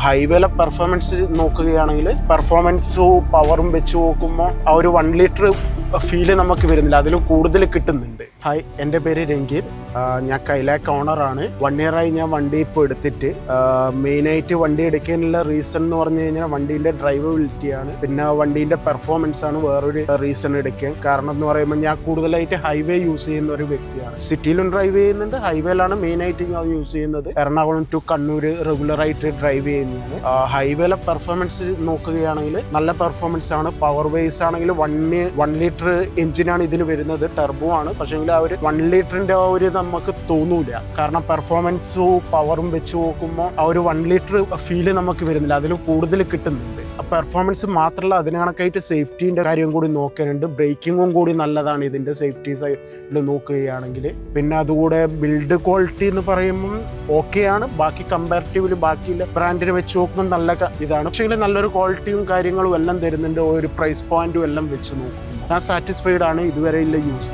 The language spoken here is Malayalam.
ഹൈവേയിലെ പെർഫോമൻസ് നോക്കുകയാണെങ്കിൽ പെർഫോമൻസും പവറും വെച്ച് നോക്കുമ്പോൾ ആ ഒരു 1 ലിറ്റർ ഫീല് നമുക്ക് വരുന്നില്ല, അതിലും കൂടുതൽ കിട്ടുന്നുണ്ട്. ഹായ്, എൻ്റെ പേര് രംഗീത്. ഞാൻ കൈലാക്ക് ഓണറാണ്. 1 ഇയറായി ഞാൻ വണ്ടി ഇപ്പോൾ എടുത്തിട്ട്. മെയിനായിട്ട് വണ്ടി എടുക്കാനുള്ള റീസൺ എന്ന് പറഞ്ഞു കഴിഞ്ഞാൽ വണ്ടീൻ്റെ ഡ്രൈവബിലിറ്റിയാണ്, പിന്നെ വണ്ടീൻ്റെ പെർഫോമൻസ് ആണ് വേറൊരു റീസൺ എടുക്കാൻ. കാരണം എന്ന് പറയുമ്പോൾ ഞാൻ കൂടുതലായിട്ട് ഹൈവേ യൂസ് ചെയ്യുന്ന ഒരു വ്യക്തിയാണ്. സിറ്റിയിലും ഡ്രൈവ് ചെയ്യുന്നുണ്ട്, ഹൈവേയിലാണ് മെയിനായിട്ട് ഞാൻ യൂസ് ചെയ്യുന്നത്. എറണാകുളം ടു കണ്ണൂർ റെഗുലറായിട്ട് ഡ്രൈവ് ചെയ്യുന്നതാണ്. ഹൈവേയിലെ പെർഫോമൻസ് നോക്കുകയാണെങ്കിൽ നല്ല പെർഫോമൻസ് ആണ്. പവർ വൈസ് ആണെങ്കിൽ 1 ലിറ്റർ എഞ്ചിനാണ് ഇതിന് വരുന്നത്, ടെർബോ ആണ്. പക്ഷേ ആ ഒരു 1 ലിറ്ററിന്റെ ആ ഒരു നമുക്ക് തോന്നൂല, കാരണം പെർഫോമൻസും പവറും വെച്ച് നോക്കുമ്പോൾ ആ ഒരു 1 ലിറ്റർ ഫീല് നമുക്ക് വരുന്നില്ല, അതിലും കൂടുതൽ കിട്ടുന്നുണ്ട്. പെർഫോമൻസ് മാത്രമല്ല, അതിന് കണക്കായിട്ട് സേഫ്റ്റീൻ്റെ കാര്യം കൂടി നോക്കാനുണ്ട്. ബ്രേക്കിങ്ങും കൂടി നല്ലതാണ് ഇതിൻ്റെ സേഫ്റ്റി സൈഡിൽ നോക്കുകയാണെങ്കിൽ. പിന്നെ അതുകൂടെ ബിൽഡ് ക്വാളിറ്റി എന്ന് പറയുമ്പം ഓക്കെയാണ്. ബാക്കി കമ്പാരിറ്റീവ്ലി ബാക്കിയുള്ള ബ്രാൻഡിനെ വെച്ച് നോക്കുമ്പോൾ നല്ല ഇതാണ്. പക്ഷേ നല്ലൊരു ക്വാളിറ്റിയും കാര്യങ്ങളും എല്ലാം തരുന്നുണ്ട്. ഒരു പ്രൈസ് പോയിന്റും എല്ലാം വെച്ച് നോക്കുമ്പോൾ ഞാൻ സാറ്റിസ്ഫൈഡ് ആണ് ഇതുവരെയുള്ള യൂസ്.